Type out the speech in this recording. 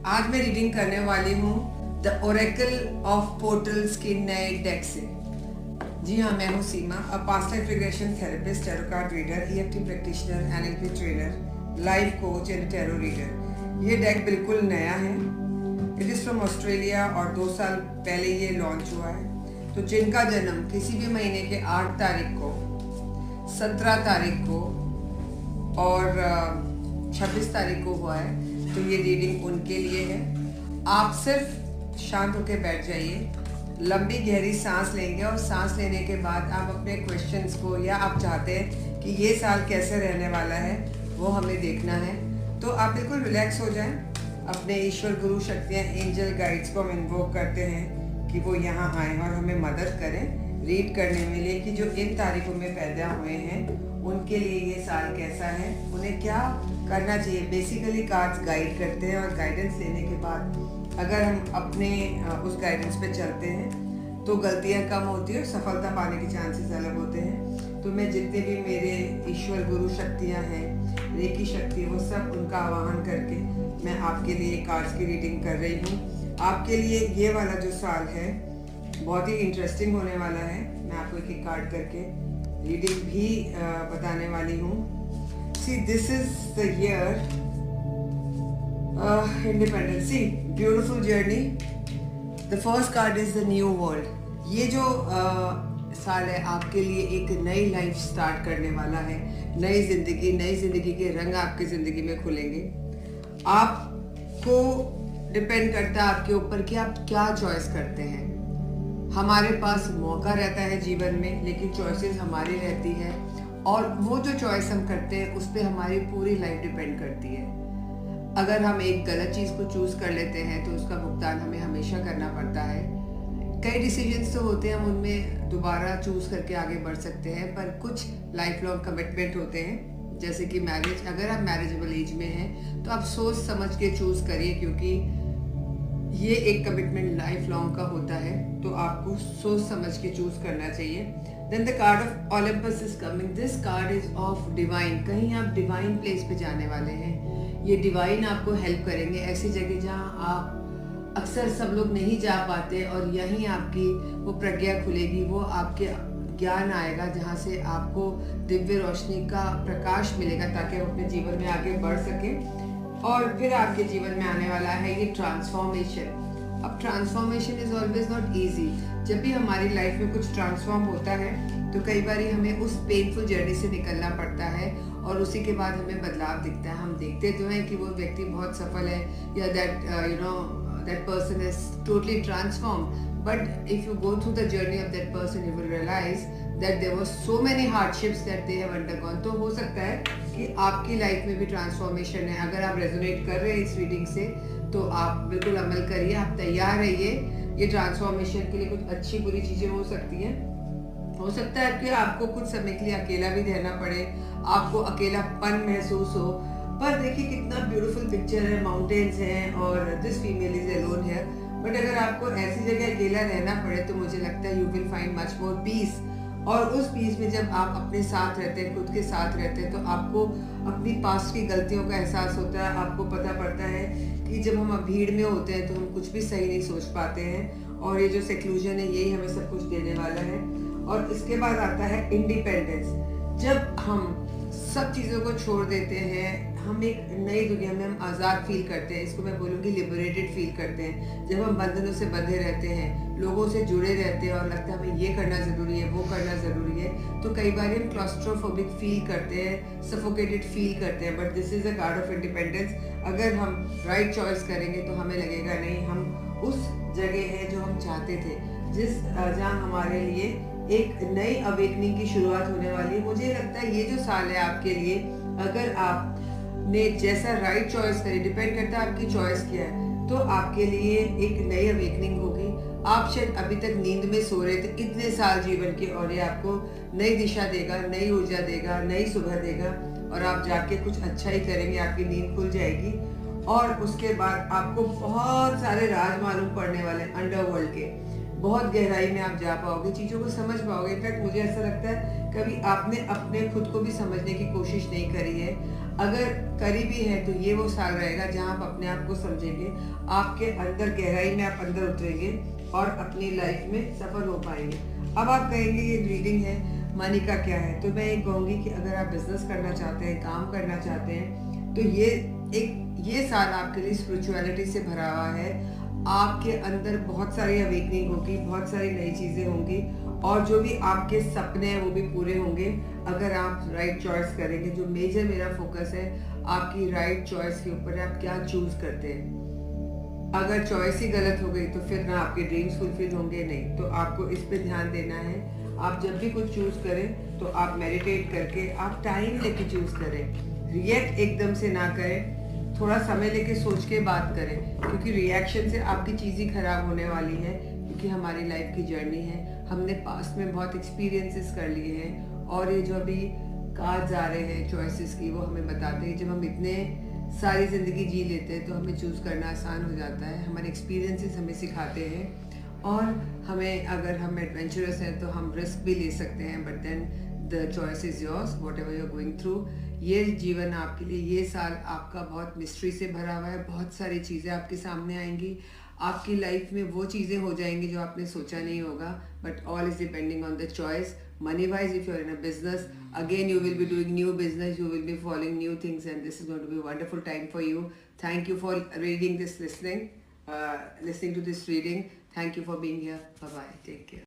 आज मैं रीडिंग करने वाली हूँ द ओरेकल ऑफ पोर्टल्स के नए डेक से। जी हाँ, मैं हूँ Seema, a past life regression therapist, tarot card reader, EFT practitioner, NLP trainer, life coach and tarot reader. ये डेक बिल्कुल नया है। इट इज़ फ्रॉम ऑस्ट्रेलिया और 2 साल पहले ये लॉन्च हुआ है। तो जिनका जन्म किसी भी महीने के 8 तारीख को, 17 तारीख को और 26 तारीख को हुआ है, तो ये रीडिंग उनके लिए है। आप सिर्फ शांत होकर बैठ जाइए, लंबी गहरी सांस लेंगे और सांस लेने के बाद आप अपने क्वेश्चंस को, या आप चाहते हैं कि ये साल कैसे रहने वाला है, वो हमें देखना है। तो आप बिल्कुल रिलैक्स हो जाएं। अपने ईश्वर गुरु शक्तियाँ, एंजल गाइड्स को हम इन्वोक करते हैं कि वो यहाँ आएँ और हमें मदद करें रीड करने में लिए कि जो इन तारीखों में पैदा हुए हैं उनके लिए ये साल कैसा है, उन्हें क्या करना चाहिए। बेसिकली कार्ड्स गाइड करते हैं और गाइडेंस लेने के बाद अगर हम अपने उस गाइडेंस पे चलते हैं तो गलतियां कम होती है और सफलता पाने के चांसेस अलग होते हैं। तो मैं जितने भी मेरे ईश्वर गुरु शक्तियां हैं, रेकी शक्ति, वो सब उनका आवाहन करके मैं आपके लिए कार्ड्स की रीडिंग कर रही हूँ। आपके लिए ये वाला जो साल है बहुत ही इंटरेस्टिंग होने वाला है। मैं आपको एक एक कार्ड करके रीडिंग भी बताने वाली हूँ। See, this is the year independence. See, beautiful journey. The first card is the new world. ये जो साल है आपके लिए एक नई लाइफ स्टार्ट करने वाला है। नई जिंदगी के रंग आपकी जिंदगी में खुलेंगे। आपको डिपेंड करता है आपके ऊपर कि आप क्या चॉइस करते हैं। हमारे पास मौका रहता है जीवन में, लेकिन चॉइसेस हमारी रहती है और वो जो चॉइस हम करते हैं उस पर हमारी पूरी लाइफ डिपेंड करती है। अगर हम एक गलत चीज़ को चूज़ कर लेते हैं तो उसका भुगतान हमें हमेशा करना पड़ता है। कई डिसीजंस तो होते हैं, हम उनमें दोबारा चूज़ करके आगे बढ़ सकते हैं, पर कुछ लाइफ लॉन्ग कमिटमेंट होते हैं, जैसे कि मैरिज। अगर आप मैरिजेबल एज में हैं तो आप सोच समझ के चूज़ करिए, क्योंकि ये एक कमिटमेंट लाइफ लॉन्ग का होता है, तो आपको सोच समझ के चूज़ करना चाहिए। Then the card of Olympus is coming. This card is of divine. कहीं आप डिवाइन प्लेस पे जाने वाले हैं। ये डिवाइन आपको हेल्प करेंगे ऐसी जगह जहाँ आप अक्सर सब लोग नहीं जा पाते, और यहीं आपकी वो प्रज्ञा खुलेगी, वो आपके ज्ञान आएगा जहाँ से आपको दिव्य रोशनी का प्रकाश मिलेगा, ताकि आप अपने जीवन में आगे बढ़ सकें। और फिर आपके जीवन में आने वाला है ये ट्रांसफॉर्मेशन। अब transformation is always not easy. जब भी हमारी लाइफ में कुछ ट्रांसफॉर्म होता है तो कई बार हमें उस पेनफुल जर्नी से निकलना पड़ता है और उसी के बाद हमें बदलाव दिखता है। हम देखते तो हैं कि वो व्यक्ति बहुत सफल है, या that person is totally transformed, but if you go through the journey of that person you will realize that there were so many hardships that they have undergone. तो हो सकता है कि आपकी लाइफ में भी ट्रांसफॉर्मेशन है। अगर आप रेजोनेट कर रहे हैं इस रीडिंग से तो आप बिल्कुल अमल करिए, आप तैयार रहिए। ये ट्रांसफॉर्मेशन के लिए कुछ अच्छी बुरी चीज़ें हो सकती हैं। हो सकता है कि आपको कुछ समय के लिए अकेला भी रहना पड़े, आपको अकेलापन महसूस हो, पर देखिए कितना ब्यूटीफुल पिक्चर है, माउंटेन्स हैं और दिस फीमेल इज अलोन है। बट अगर आपको ऐसी जगह अकेला रहना पड़े तो मुझे लगता है you will find much more peace. और उस पीस में जब आप अपने साथ रहते हैं, खुद के साथ रहते हैं, तो आपको अपनी पास्ट की गलतियों का एहसास होता है। आपको पता पड़ता है कि जब हम भीड़ में होते हैं तो हम कुछ भी सही नहीं सोच पाते हैं, और ये जो सेक्लूजन है यही हमें सब कुछ देने वाला है। और इसके बाद आता है इंडिपेंडेंस। जब हम सब चीज़ों को छोड़ देते हैं, हम एक नई दुनिया में हम आज़ाद फील करते हैं। इसको मैं बोलूँगी लिबरेटेड फील करते हैं। जब हम बंधनों से बंधे रहते हैं, लोगों से जुड़े रहते हैं और लगता है हमें ये करना ज़रूरी है, वो करना ज़रूरी है, तो कई बार हम क्लॉस्ट्रोफोबिक फील करते हैं, सफोकेटेड फील करते हैं। But this is a card of independence. अगर हम राइट चॉइस करेंगे तो हमें लगेगा नहीं, हम उस जगह है जो हम चाहते थे, जहाँ हमारे लिए एक नई अवेकनिंग की शुरुआत होने वाली है। मुझे लगता है ये जो साल है आपके लिए, अगर आपने जैसा राइट चॉइस करी, डिपेंड करता है आपकी चॉइस क्या है, तो आपके लिए एक नई अवेकनिंग होगी। आप शायद अभी तक नींद में सो रहे थे इतने साल जीवन के, और ये आपको नई दिशा देगा, नई ऊर्जा देगा, नई सुबह देगा, और आप जाके कुछ अच्छा ही करेंगे। आपकी नींद खुल जाएगी और उसके बाद आपको बहुत सारे राज मालूम पड़ने वाले अंडरवर्ल्ड के। बहुत गहराई में आप जा पाओगे, चीज़ों को समझ पाओगे। इनफैक्ट मुझे ऐसा लगता है कभी आपने अपने खुद को भी समझने की कोशिश नहीं करी है। अगर करी भी है तो ये वो साल रहेगा जहाँ आप अपने आप को समझेंगे, आपके अंदर गहराई में आप अंदर उतरेंगे और अपनी लाइफ में सफल हो पाएंगे। अब आप कहेंगे ये रीडिंग है, मनी का क्या है? तो मैं ये कहूँगी कि अगर आप बिजनेस करना चाहते हैं, काम करना चाहते हैं, तो ये साल आपके लिए स्पिरिचुअलिटी से भरा हुआ है। आपके अंदर बहुत सारी अवेकनिंग होगी, बहुत सारी नई चीज़ें होंगी और जो भी आपके सपने हैं वो भी पूरे होंगे अगर आप राइट चॉइस करेंगे। जो मेजर मेरा फोकस है आपकी राइट चॉइस के ऊपर है, आप क्या चूज करते हैं। अगर चॉइस ही गलत हो गई तो फिर ना आपके ड्रीम्स फुलफिल होंगे, नहीं। तो आपको इस पे ध्यान देना है। आप जब भी कुछ चूज करें तो आप मेडिटेट करके, आप टाइम लेके चूज करें, रिएक्ट एकदम से ना करें, थोड़ा समय लेके सोच के बात करें, क्योंकि रिएक्शन से आपकी चीज़ ही खराब होने वाली है। क्योंकि हमारी लाइफ की जर्नी है, हमने पास्ट में बहुत एक्सपीरियंसेस कर लिए हैं और ये जो अभी कार्ड्स आ रहे हैं चॉइसेस की, वो हमें बताते हैं जब हम इतने सारी ज़िंदगी जी लेते हैं तो हमें चूज़ करना आसान हो जाता है। हमारे एक्सपीरियंसेस हमें सिखाते हैं और हमें, अगर हम एडवेंचरस हैं तो हम रिस्क भी ले सकते हैं, but then the choice is yours whatever you are going through. ये जीवन आपके लिए, ये साल आपका बहुत मिस्ट्री से भरा हुआ है। बहुत सारी चीज़ें आपके सामने आएंगी, आपकी लाइफ में वो चीज़ें हो जाएंगी जो आपने सोचा नहीं होगा, but all is depending on the choice. Money wise, if you're in a business, again you will be doing new business, you will be following new things, and this is going to be a wonderful time for you. Thank you for reading this, listening to this reading. Thank you for being here. Bye bye, take care.